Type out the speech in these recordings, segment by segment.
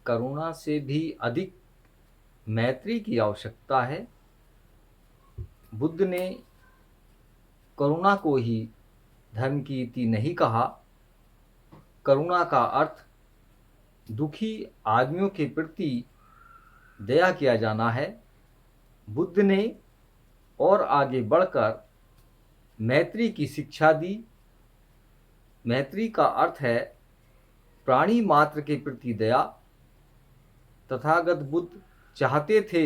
करुणा से भी अधिक मैत्री की आवश्यकता है। बुद्ध ने करुणा को ही धर्म की नीति नहीं कहा। करुणा का अर्थ दुखी आदमियों के प्रति दया किया जाना है। बुद्ध ने और आगे बढ़कर मैत्री की शिक्षा दी। मैत्री का अर्थ है प्राणी मात्र के प्रति दया। तथागत बुद्ध चाहते थे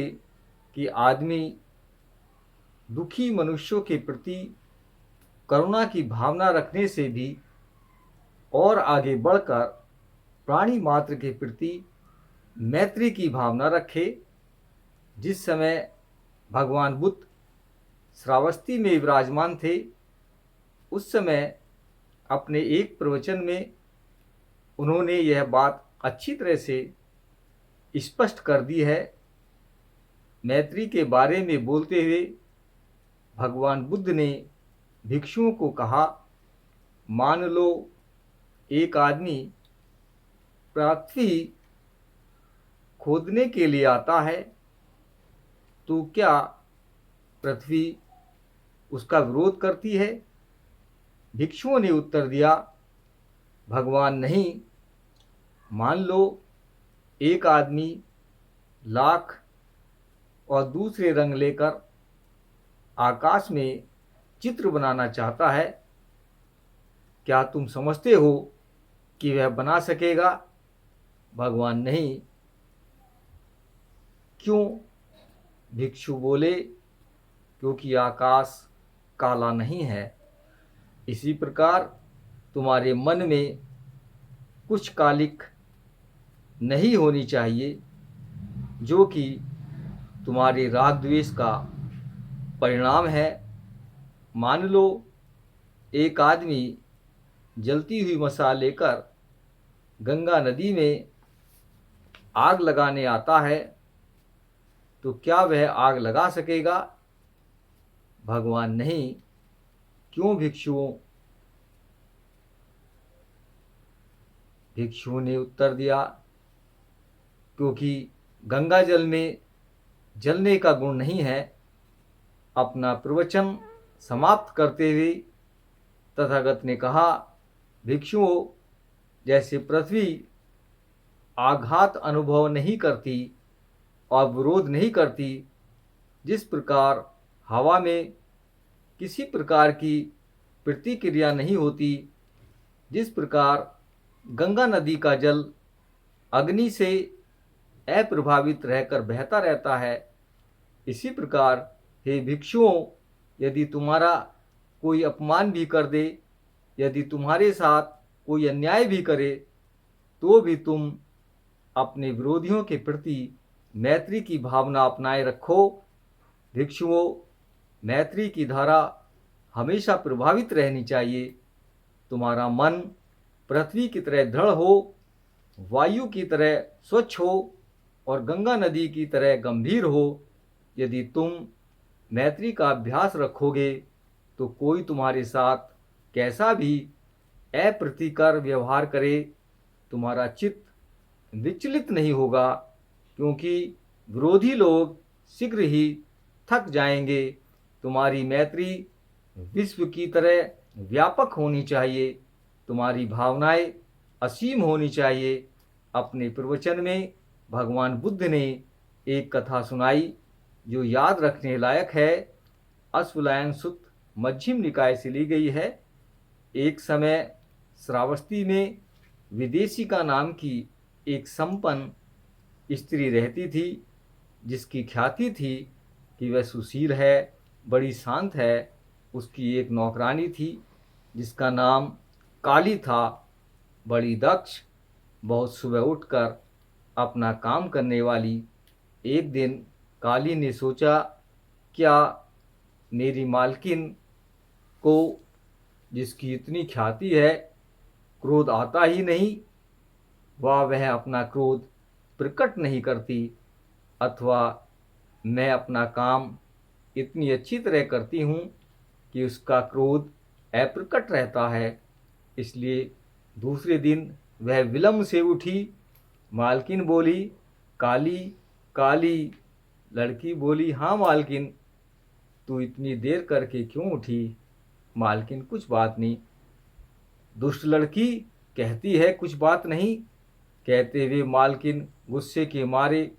कि आदमी दुखी मनुष्यों के प्रति करुणा की भावना रखने से भी और आगे बढ़कर प्राणी मात्र के प्रति मैत्री की भावना रखे। जिस समय भगवान बुद्ध श्रावस्ती में विराजमान थे, उस समय अपने एक प्रवचन में उन्होंने यह बात अच्छी तरह से स्पष्ट कर दी है। मैत्री के बारे में बोलते हुए भगवान बुद्ध ने भिक्षुओं को कहा, मान लो एक आदमी पृथ्वी खोदने के लिए आता है, तो क्या पृथ्वी उसका विरोध करती है? भिक्षुओं ने उत्तर दिया, भगवान नहीं। मान लो एक आदमी लाख और दूसरे रंग लेकर आकाश में चित्र बनाना चाहता है, क्या तुम समझते हो कि वह बना सकेगा? भगवान नहीं। क्यों? भिक्षु बोले, क्योंकि आकाश काला नहीं है। इसी प्रकार तुम्हारे मन में कुछ कालिक नहीं होनी चाहिए, जो कि तुम्हारे राग द्वेष का परिणाम है। मान लो एक आदमी जलती हुई मशाल लेकर गंगा नदी में आग लगाने आता है, तो क्या वह आग लगा सकेगा? भगवान नहीं। क्यों भिक्षुओं? भिक्षुओं ने उत्तर दिया, क्योंकि गंगा जल में जलने का गुण नहीं है। अपना प्रवचन समाप्त करते हुए तथागत ने कहा, भिक्षुओं, जैसे पृथ्वी आघात अनुभव नहीं करती और विरोध नहीं करती, जिस प्रकार हवा में किसी प्रकार की प्रतिक्रिया नहीं होती, जिस प्रकार गंगा नदी का जल अग्नि से अप्रभावित रहकर बहता रहता है, इसी प्रकार हे भिक्षुओं, यदि तुम्हारा कोई अपमान भी कर दे, यदि तुम्हारे साथ कोई अन्याय भी करे, तो भी तुम अपने विरोधियों के प्रति मैत्री की भावना अपनाए रखो। भिक्षुओं, मैत्री की धारा हमेशा प्रभावित रहनी चाहिए। तुम्हारा मन पृथ्वी की तरह दृढ़ हो, वायु की तरह स्वच्छ हो और गंगा नदी की तरह गंभीर हो। यदि तुम मैत्री का अभ्यास रखोगे, तो कोई तुम्हारे साथ कैसा भी अप्रीतिकर व्यवहार करे, तुम्हारा चित्त विचलित नहीं होगा, क्योंकि विरोधी लोग शीघ्र ही थक जाएंगे। तुम्हारी मैत्री विश्व की तरह व्यापक होनी चाहिए। तुम्हारी भावनाएं असीम होनी चाहिए। अपने प्रवचन में भगवान बुद्ध ने एक कथा सुनाई जो याद रखने लायक है। अश्वलायन सुत्त मध्यम निकाय से ली गई है। एक समय श्रावस्ती में विदेशिका नाम की एक संपन्न स्त्री रहती थी, जिसकी ख्याति थी कि वह सुशील है, बड़ी शांत है। उसकी एक नौकरानी थी जिसका नाम काली था, बड़ी दक्ष, बहुत सुबह उठकर अपना काम करने वाली। एक दिन काली ने सोचा, क्या मेरी मालकिन को, जिसकी इतनी ख्याति है, क्रोध आता ही नहीं, वह अपना क्रोध प्रकट नहीं करती, अथवा मैं अपना काम इतनी अच्छी तरह करती हूँ कि उसका क्रोध अप्रकट रहता है। इसलिए दूसरे दिन वह विलंब से उठी मालकिन बोली, काली काली। लड़की बोली, हाँ मालकिन, तू इतनी देर करके क्यों उठी? मालकिन, कुछ बात नहीं। दुष्ट लड़की कहती है, कुछ बात नहीं। कहते हुए मालकिन गुस्से के मारे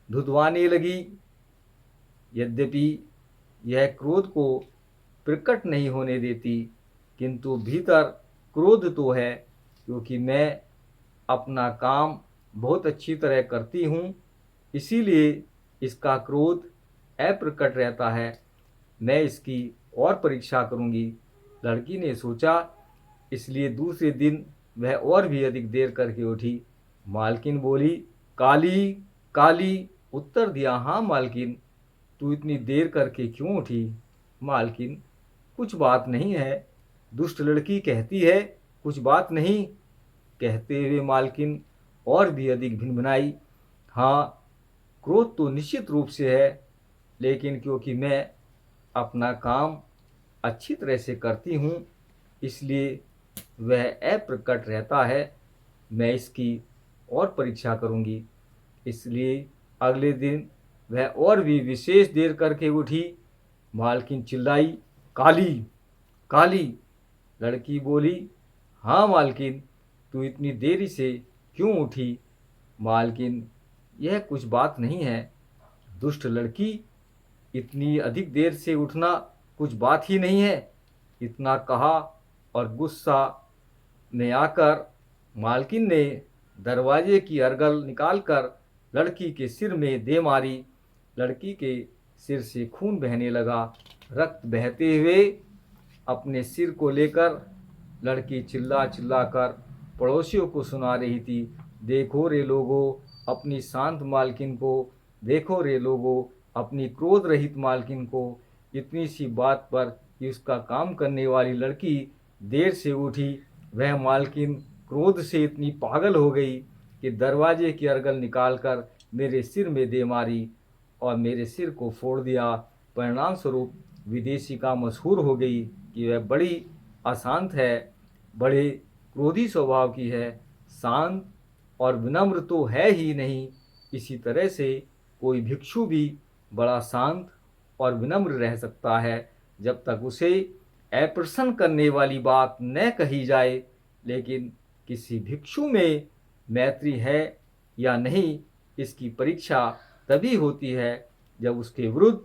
धुतवाने लगी। यद्यपि यह क्रोध को प्रकट नहीं होने देती, किंतु भीतर क्रोध तो है, क्योंकि मैं अपना काम बहुत अच्छी तरह करती हूँ, इसीलिए इसका क्रोध अप्रकट रहता है। मैं इसकी और परीक्षा करूँगी। लड़की ने सोचा, इसलिए दूसरे दिन वह और भी अधिक देर करके उठी। मालकिन बोली, काली काली। उत्तर दिया, हाँ मालकिन, तू इतनी देर करके क्यों उठी? मालकिन, कुछ बात नहीं है। दुष्ट लड़की कहती है, कुछ बात नहीं। कहते हुए मालकिन और भी अधिक भिनभिनाई, हाँ, क्रोध तो निश्चित रूप से है, लेकिन क्योंकि मैं अपना काम अच्छी तरह से करती हूँ, इसलिए वह अप्रकट रहता है। मैं इसकी और परीक्षा करूँगी। इसलिए अगले दिन वह और भी विशेष देर करके उठी। मालकिन चिल्लाई, काली काली। लड़की बोली, हाँ मालकिन, तू इतनी देरी से क्यों उठी? मालकिन, यह कुछ बात नहीं है। दुष्ट लड़की, इतनी अधिक देर से उठना कुछ बात ही नहीं है। इतना कहा और गुस्सा में आकर मालकिन ने दरवाजे की अर्गल निकालकर लड़की के सिर में दे मारी। लड़की के सिर से खून बहने लगा। रक्त बहते हुए अपने सिर को लेकर लड़की चिल्ला चिल्ला कर पड़ोसियों को सुना रही थी, देखो रे लोगों अपनी शांत मालकिन को, देखो रे लोगों अपनी क्रोध रहित मालकिन को। इतनी सी बात पर कि उसका काम करने वाली लड़की देर से उठी, वह मालकिन क्रोध से इतनी पागल हो गई कि दरवाजे की अर्गल निकालकर मेरे सिर में दे मारी और मेरे सिर को फोड़ दिया। परिणाम स्वरूप विदेशिका मशहूर हो गई कि वह बड़ी अशांत है, बड़े क्रोधी स्वभाव की है, शांत और विनम्र तो है ही नहीं। इसी तरह से कोई भिक्षु भी बड़ा शांत और विनम्र रह सकता है जब तक उसे अप्रसन्न करने वाली बात न कही जाए। लेकिन किसी भिक्षु में मैत्री है या नहीं, इसकी परीक्षा तभी होती है जब उसके विरुद्ध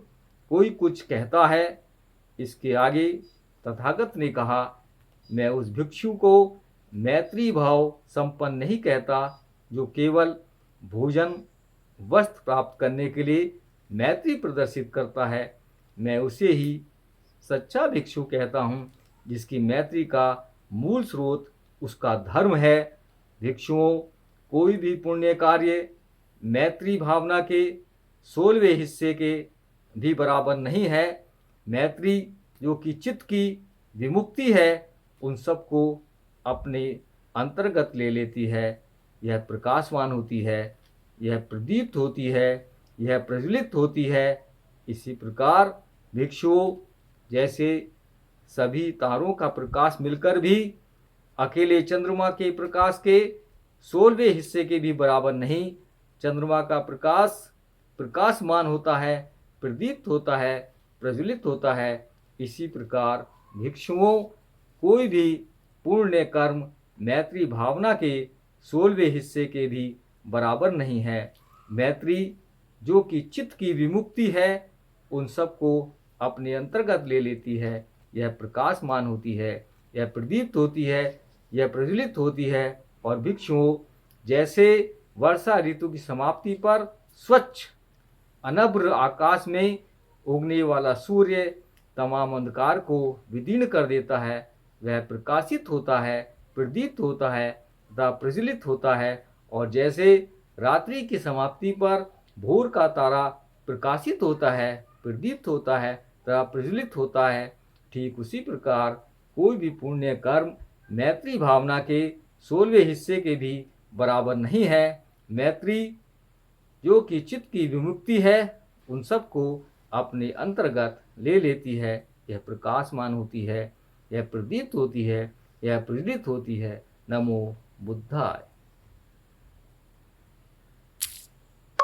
कोई कुछ कहता है। इसके आगे तथागत ने कहा, मैं उस भिक्षु को मैत्री भाव संपन्न नहीं कहता जो केवल भोजन वस्त्र प्राप्त करने के लिए मैत्री प्रदर्शित करता है। मैं उसे ही सच्चा भिक्षु कहता हूँ, जिसकी मैत्री का मूल स्रोत उसका धर्म है। भिक्षुओं, कोई भी पुण्य कार्य मैत्री भावना के 16वें हिस्से के भी बराबर नहीं है। मैत्री जो कि चित्त की विमुक्ति है, उन सबको अपने अंतर्गत ले लेती है। यह प्रकाशवान होती है, यह प्रदीप्त होती है, यह प्रज्वलित होती है। इसी प्रकार भिक्षुओं जैसे सभी तारों का प्रकाश मिलकर भी अकेले चंद्रमा के प्रकाश के 16वें हिस्से के भी बराबर नहीं। चंद्रमा का प्रकाश प्रकाशमान होता है, प्रदीप्त होता है, प्रज्वलित होता है। इसी प्रकार भिक्षुओं, कोई भी पुण्य कर्म मैत्री भावना के 16वें हिस्से के भी बराबर नहीं है। मैत्री जो कि चित्त की विमुक्ति है, उन सबको अपने अंतर्गत ले लेती है। यह प्रकाशमान होती है, यह प्रदीप्त होती है, यह प्रज्वलित होती है। और भिक्षुओं जैसे वर्षा ऋतु की समाप्ति पर स्वच्छ अनभ्र आकाश में उगने वाला सूर्य तमाम अंधकार को विदीर्ण कर देता है, वह प्रकाशित होता है, प्रदीप्त होता है तथा प्रज्वलित होता है। और जैसे रात्रि की समाप्ति पर भोर का तारा प्रकाशित होता है, प्रदीप्त होता है तथा प्रज्वलित होता है, ठीक उसी प्रकार कोई भी पुण्य कर्म मैत्री भावना के 16वें हिस्से के भी बराबर नहीं है। मैत्री जो कि चित्त की विमुक्ति है, उन सबको अपने अंतर्गत ले लेती है। यह प्रकाशमान होती है, यह प्रदीप्त होती है, यह प्रज्वलित होती है। नमो बुद्धाय।